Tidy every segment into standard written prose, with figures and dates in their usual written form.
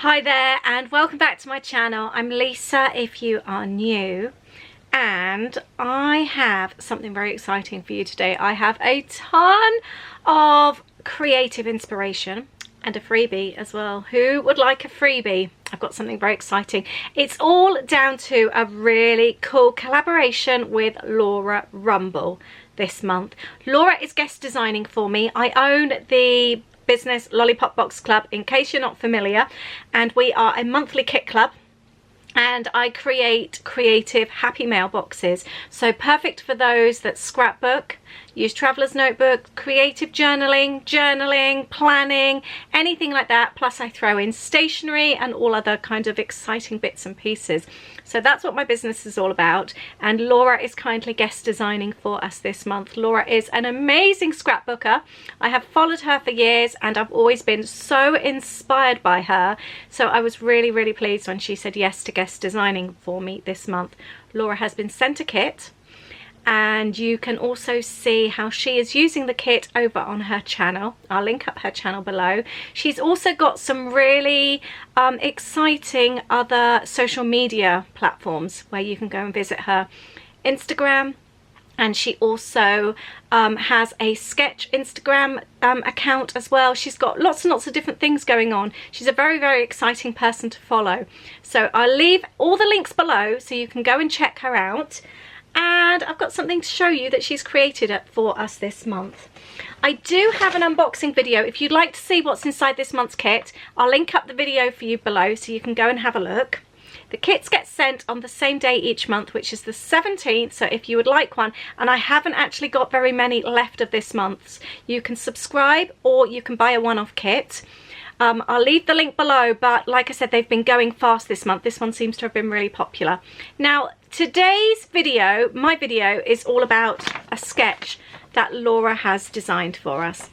Hi there and welcome back to my channel. I'm Lisa if you are new, and I have something very exciting for you today. I have a ton of creative inspiration and a freebie as well. Who would like a freebie? I've got something very exciting. It's all down to a really cool collaboration with Laura Rumble this month. Laura is guest designing for me. I own the business Lollipop Box Club, in case you're not familiar, and we are a monthly kit club, and I create creative happy mailboxes, so perfect for those that scrapbook, use traveler's notebook, creative journaling, planning, anything like that. Plus I throw in stationery and all other kind of exciting bits and pieces. So that's what my business is all about, and Laura is kindly guest designing for us this month. Laura is an amazing scrapbooker. I have followed her for years and I've always been so inspired by her. So I was really pleased when she said yes to guest designing for me this month. Laura has been sent a kit, and you can also see how she is using the kit over on her channel. I'll link up her channel below. She's also got some really exciting other social media platforms where you can go and visit her Instagram, and she also has a sketch Instagram account as well. She's got lots and lots of different things going on. She's a very exciting person to follow. So I'll leave all the links below so you can go and check her out. And I've got something to show you that she's created for us this month. I do have an unboxing video. If you'd like to see what's inside this month's kit, I'll link up the video for you below so you can go and have a look. The kits get sent on the same day each month, which is the 17th, so if you would like one, and I haven't actually got very many left of this month's, you can subscribe or you can buy a one-off kit. I'll leave the link below, but like I said, they've been going fast this month. This one seems to have been really popular. Now, today's video, my video, is all about a sketch that Laura has designed for us.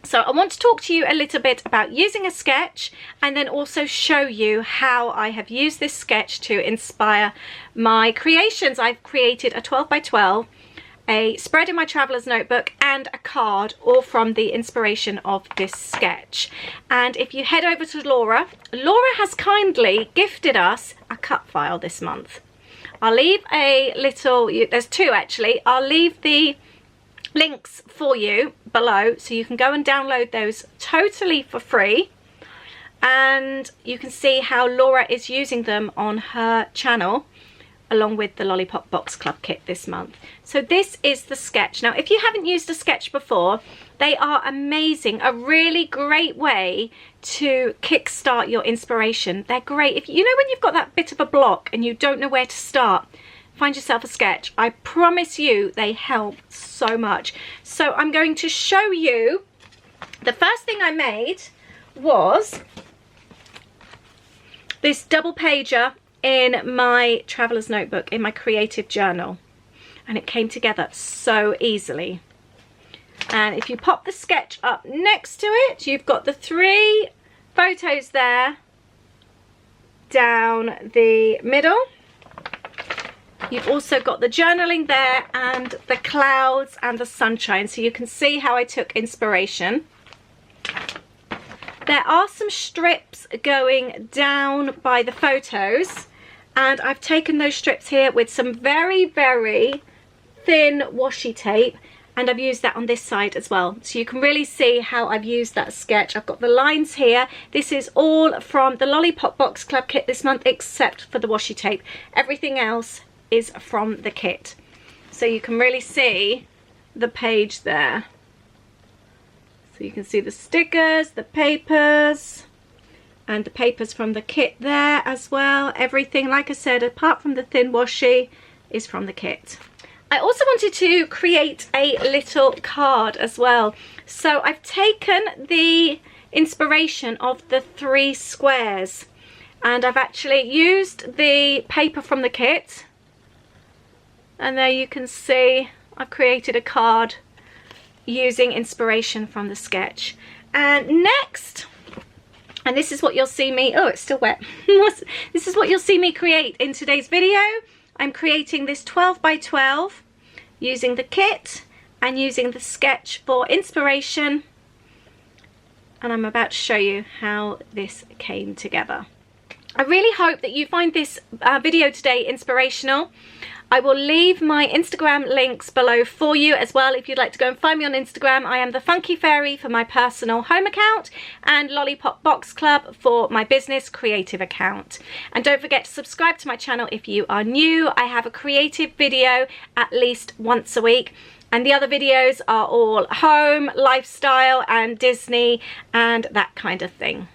So I want to talk to you a little bit about using a sketch, and then also show you how I have used this sketch to inspire my creations. I've created a 12 by 12, a spread in my traveler's notebook, and a card, all from the inspiration of this sketch. And if you head over to Laura has kindly gifted us a cut file this month. I'll leave a little, there's two actually, I'll leave the links for you below so you can go and download those totally for free, and you can see how Laura is using them on her channel along with the Lollipop Box Club kit this month. So this is the sketch. Now, if you haven't used a sketch before, they are amazing, a really great way to kickstart your inspiration. They're great. If you know, when you've got that bit of a block and you don't know where to start, find yourself a sketch. I promise you they help so much. So I'm going to show you, the first thing I made was this double pager in my traveler's notebook, in my creative journal, and it came together so easily. And if you pop the sketch up next to it, you've got the three photos there down the middle. You've also got the journaling there and the clouds and the sunshine, so you can see how I took inspiration. There are some strips going down by the photos, and I've taken those strips here with some very thin washi tape, and I've used that on this side as well, so you can really see how I've used that sketch. I've got the lines here. This is all from the Lollipop Box Club kit this month, except for the washi tape. Everything else is from the kit, so you can really see the page there. So you can see the stickers, the papers, and the papers from the kit there as well. Everything, like I said, apart from the thin washi, is from the kit. I also wanted to create a little card as well. So I've taken the inspiration of the three squares, and I've actually used the paper from the kit, and there you can see I've created a card using inspiration from the sketch. And next, and this is what you'll see me, oh, it's still wet. This is what you'll see me create in today's video. I'm creating this 12 by 12 using the kit and using the sketch for inspiration. and I'm about to show you how this came together. I really hope that you find this video today inspirational. I will leave my Instagram links below for you as well if you'd like to go and find me on Instagram. I am the Funky Fairy for my personal home account and Lollipop Box Club for my business creative account. And don't forget to subscribe to my channel if you are new. I have a creative video at least once a week. And the other videos are all home, lifestyle and Disney and that kind of thing.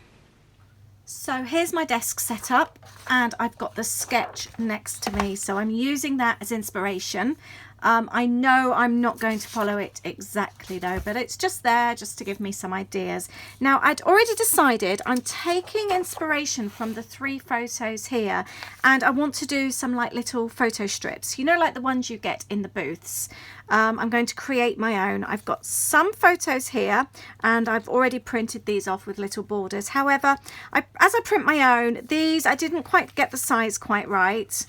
So here's my desk set up and I've got the sketch next to me. So I'm using that as inspiration. I know I'm not going to follow it exactly though, but it's just there just to give me some ideas. Now I'd already decided I'm taking inspiration from the 3 photos here and I want to do some like little photo strips, you know, like the ones you get in the booths. I'm going to create my own. I've got some photos here and I've already printed these off with little borders. However, as I print my own, these I didn't quite get the size quite right.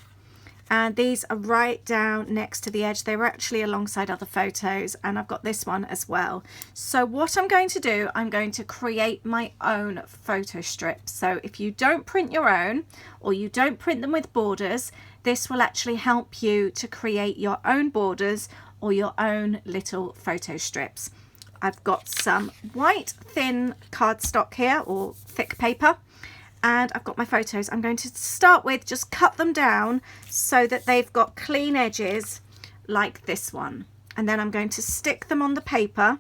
And these are right down next to the edge. They were actually alongside other photos and I've got this one as well. So what I'm going to do, I'm going to create my own photo strip. So if you don't print your own or you don't print them with borders, this will actually help you to create your own borders or your own little photo strips. I've got some white thin cardstock here or thick paper. And I've got my photos. I'm going to start with just cut them down so that they've got clean edges like this one. And then I'm going to stick them on the paper,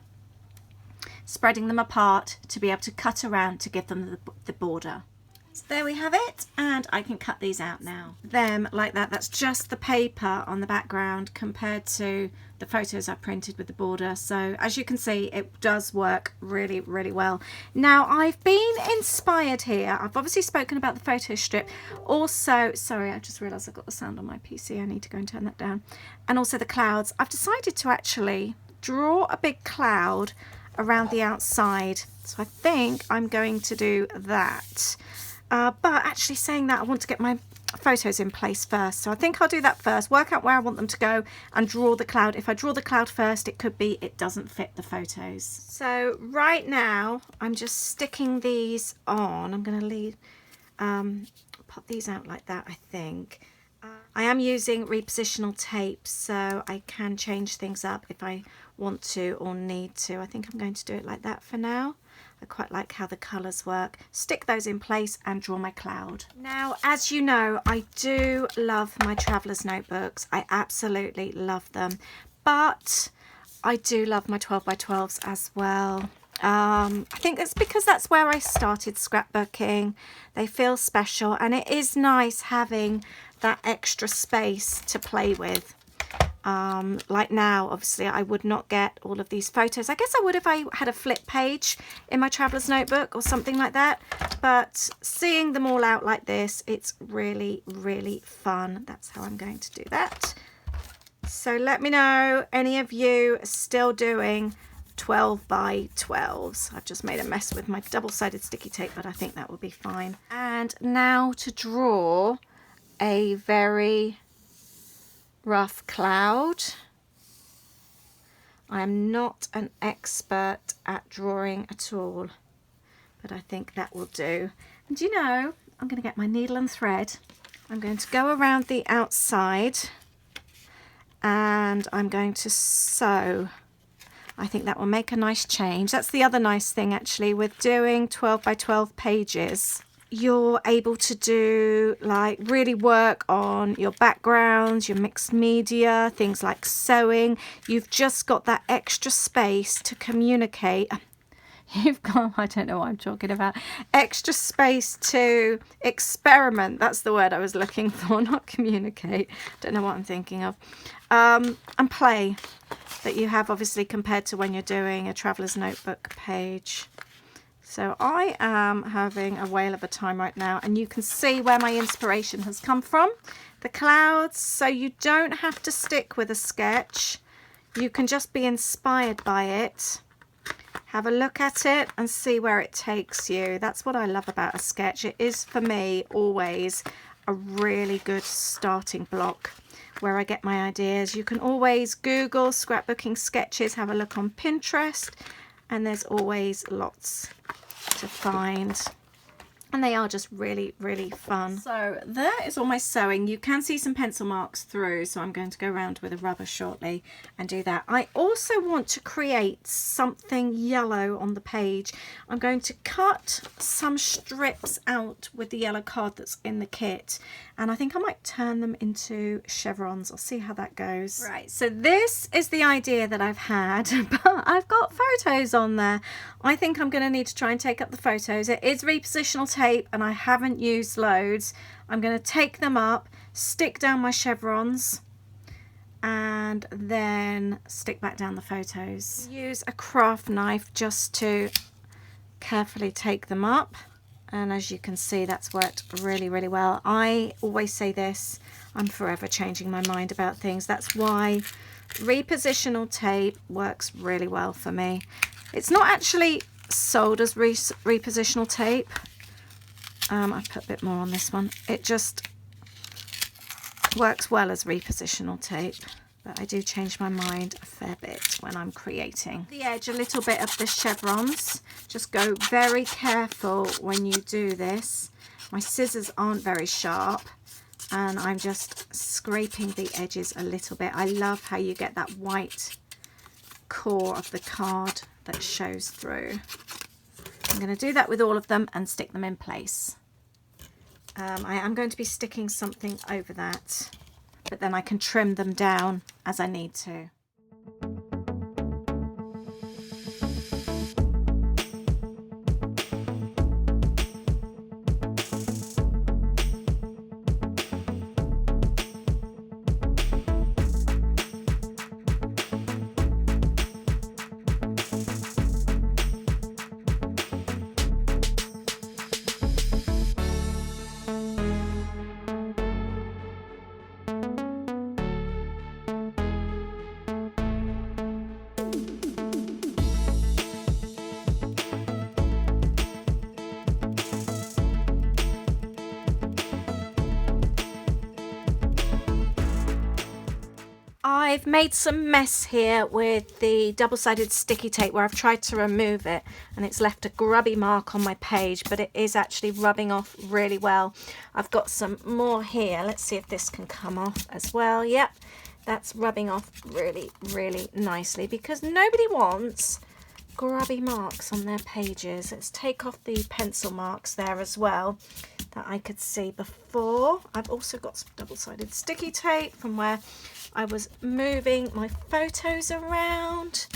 spreading them apart to be able to cut around to give them the border. So there we have it, and I can cut these out now. Them like that, that's just the paper on the background compared to the photos I printed with the border. So as you can see, it does work really, really well. Now I've been inspired here. I've obviously spoken about the photo strip. Also, sorry, I just realised I've got the sound on my PC. I need to go and turn that down. And also the clouds. I've decided to actually draw a big cloud around the outside. So I think I'm going to do that. But actually saying that, I want to get my photos in place first. So I think I'll do that first, work out where I want them to go and draw the cloud. If I draw the cloud first, it could be it doesn't fit the photos. So right now, I'm just sticking these on. I'm going to pop these out like that, I think. I am using repositional tape, so I can change things up if I want to or need to. I think I'm going to do it like that for now. I quite like how the colours work. Stick those in place and draw my cloud. Now, as you know, I do love my traveller's notebooks. I absolutely love them. But I do love my 12 by 12s as well. I think that's because that's where I started scrapbooking. They feel special and it is nice having that extra space to play with. Like now, obviously I would not get all of these photos. I guess I would if I had a flip page in my traveller's notebook or something like that, but seeing them all out like this, it's really, really fun. That's how I'm going to do that. So let me know, any of you are still doing 12 by 12s. I've just made a mess with my double-sided sticky tape, but I think that will be fine. And now to draw a very rough cloud. I am not an expert at drawing at all, but I think that will do. And you know, I'm going to get my needle and thread. I'm going to go around the outside and I'm going to sew. I think that will make a nice change. That's the other nice thing actually with doing 12 by 12 pages. You're able to do like really work on your backgrounds, your mixed media, things like sewing. You've just got that extra space to communicate. You've got, I don't know what I'm talking about, extra space to experiment. That's the word I was looking for, not communicate. Don't know what I'm thinking of. And play that you have obviously compared to when you're doing a traveller's notebook page. So I am having a whale of a time right now, and you can see where my inspiration has come from. The clouds, so you don't have to stick with a sketch. You can just be inspired by it. Have a look at it and see where it takes you. That's what I love about a sketch. It is, for me, always a really good starting block where I get my ideas. You can always Google scrapbooking sketches, have a look on Pinterest, and there's always lots to find. And they are just really, really fun. So there is all my sewing. You can see some pencil marks through, so I'm going to go around with a rubber shortly and do that. I also want to create something yellow on the page. I'm going to cut some strips out with the yellow card that's in the kit, and I think I might turn them into chevrons. I'll see how that goes. Right, so this is the idea that I've had, but I've got photos on there. I think I'm going to need to try and take up the photos. It is repositional tape and I haven't used loads. I'm going to take them up, stick down my chevrons, and then stick back down the photos. Use a craft knife just to carefully take them up, and as you can see, that's worked really, really well. I always say this, I'm forever changing my mind about things. That's why repositional tape works really well for me. It's not actually sold as repositional tape. I've put a bit more on this one. It just works well as repositional tape, but I do change my mind a fair bit when I'm creating. The edge a little bit of the chevrons. Just go very careful when you do this. My scissors aren't very sharp, and I'm just scraping the edges a little bit. I love how you get that white core of the card that shows through. I'm going to do that with all of them and stick them in place. I am going to be sticking something over that, but then I can trim them down as I need to. I've made some mess here with the double-sided sticky tape where I've tried to remove it and it's left a grubby mark on my page, but it is actually rubbing off really well. I've got some more here. Let's see if this can come off as well. Yep, that's rubbing off really, really nicely because nobody wants grubby marks on their pages. Let's take off the pencil marks there as well that I could see before. I've also got some double-sided sticky tape from where I was moving my photos around.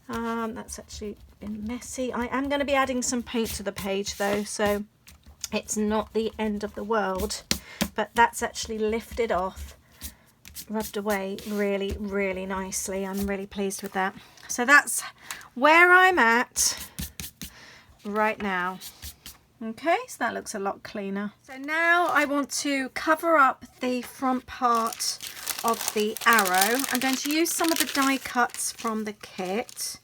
That's actually been messy. I am going to be adding some paint to the page though, so it's not the end of the world, but that's actually lifted off, rubbed away really, really nicely. I'm really pleased with that. So that's where I'm at right now. Okay, so that looks a lot cleaner. So now I want to cover up the front part of the arrow. I'm going to use some of the die cuts from the kit.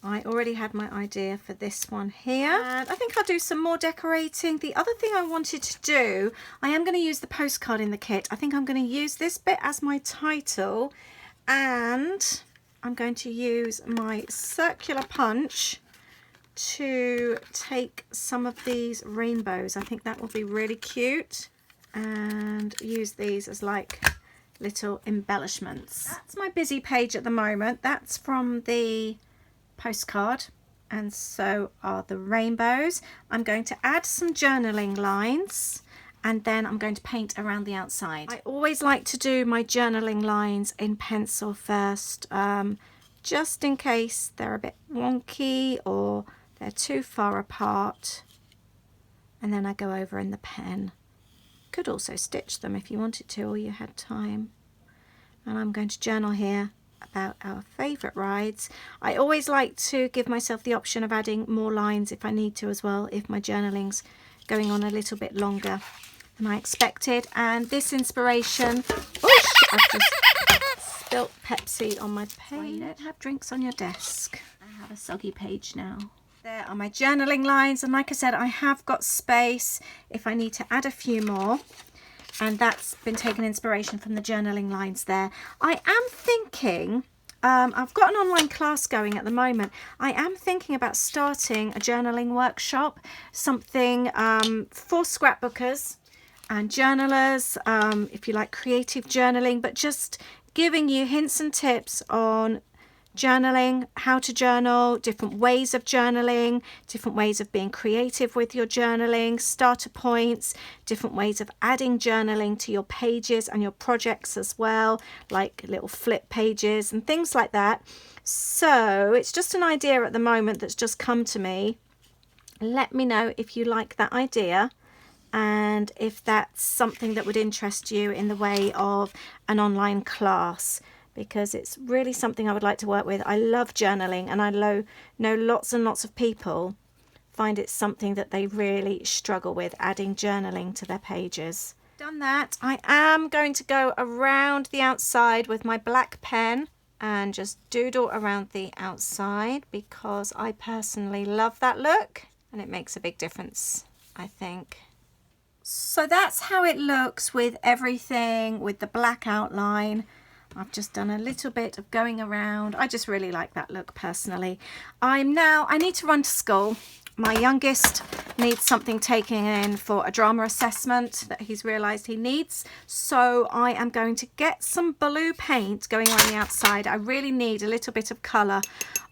I already had my idea for this one here, and I think I'll do some more decorating. The other thing I wanted to do, I am going to use the postcard in the kit. I think I'm going to use this bit as my title, and I'm going to use my circular punch to take some of these rainbows. I think that will be really cute, and use these as like little embellishments. That's my busy page at the moment. That's from the postcard, and so are the rainbows. I'm going to add some journaling lines, and then I'm going to paint around the outside. I always like to do my journaling lines in pencil first, just in case they're a bit wonky or they're too far apart, and then I go over in the pen. Could also stitch them if you wanted to or you had time. And I'm going to journal here about our favourite rides. I always like to give myself the option of adding more lines if I need to as well, if my journaling's going on a little bit longer than I expected. And this inspiration, oosh, I've just spilt Pepsi on my page. You don't have drinks on your desk. I have a soggy page now. There are my journaling lines, and like I said, I have got space if I need to add a few more, and that's been taken inspiration from the journaling lines there. I am thinking I've got an online class going at the moment. I am thinking about starting a journaling workshop, something for scrapbookers and journalers, if you like creative journaling, but just giving you hints and tips on journaling, how to journal, different ways of journaling, different ways of being creative with your journaling, starter points, different ways of adding journaling to your pages and your projects as well, like little flip pages and things like that. So it's just an idea at the moment that's just come to me. Let me know if you like that idea and if that's something that would interest you in the way of an online class, because it's really something I would like to work with. I love journaling, and I know lots and lots of people find it something that they really struggle with, adding journaling to their pages. Done that, I am going to go around the outside with my black pen and just doodle around the outside, because I personally love that look and it makes a big difference, I think. So that's how it looks with everything, with the black outline. I've just done a little bit of going around. I just really like that look personally. I need to run to school. My youngest needs something taken in for a drama assessment that he's realised he needs. So I am going to get some blue paint going around the outside. I really need a little bit of colour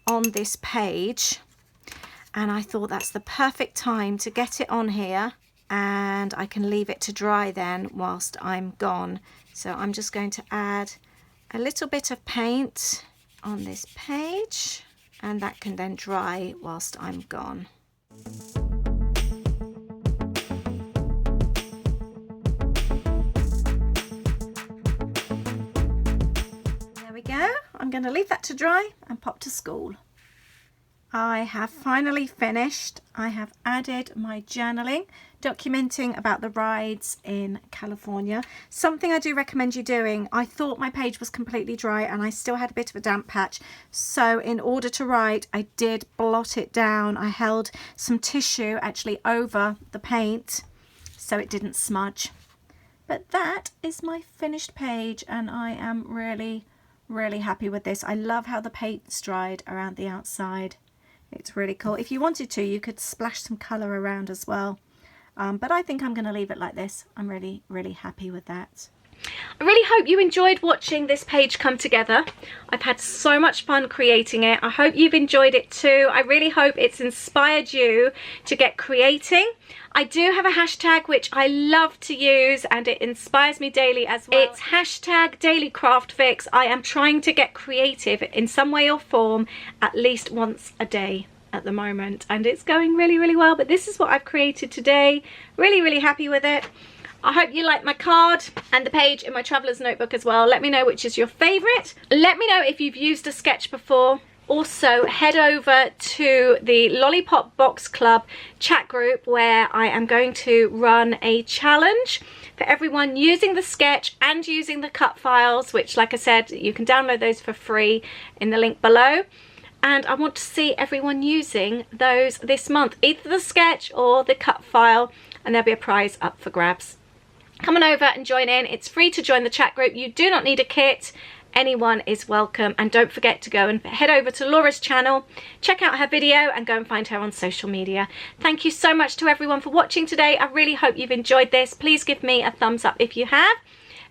on this page. And I thought that's the perfect time to get it on here. And I can leave it to dry then whilst I'm gone. So I'm just going to add a little bit of paint on this page, and that can then dry whilst I'm gone. There we go. I'm going to leave that to dry and pop to school. I have finally finished. I have added my journaling, documenting about the rides in California. Something I do recommend you doing. I thought my page was completely dry and I still had a bit of a damp patch. So in order to write, I did blot it down. I held some tissue actually over the paint so it didn't smudge. But that is my finished page, and I am really, really happy with this. I love how the paint's dried around the outside. It's really cool. If you wanted to, you could splash some colour around as well. But I think I'm going to leave it like this. I'm really, really happy with that. I really hope you enjoyed watching this page come together. I've had so much fun creating it. I hope you've enjoyed it too. I really hope it's inspired you to get creating. I do have a hashtag which I love to use, and it inspires me daily as well. It's hashtag Daily Craft Fix. I am trying to get creative in some way or form at least once a day at the moment, and it's going really, really well. But this is what I've created today. Really, really happy with it. I hope you like my card and the page in my traveler's notebook as well. Let me know which is your favourite. Let me know if you've used a sketch before. Also, head over to the Lollipop Box Club chat group, where I am going to run a challenge for everyone using the sketch and using the cut files, which, like I said, you can download those for free in the link below. And I want to see everyone using those this month, either the sketch or the cut file, and there'll be a prize up for grabs. Come on over and join in. It's free to join the chat group. You do not need a kit. Anyone is welcome. And don't forget to go and head over to Laura's channel, check out her video, and go and find her on social media. Thank you so much to everyone for watching today. I really hope you've enjoyed this. Please give me a thumbs up if you have.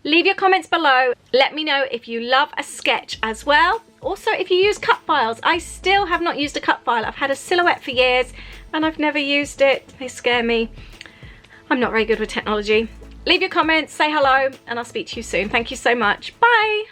Leave your comments below. Let me know if you love a sketch as well. Also, if you use cut files. I still have not used a cut file. I've had a silhouette for years and I've never used it. They scare me. I'm not very good with technology. Leave your comments, say hello, and I'll speak to you soon. Thank you so much. Bye.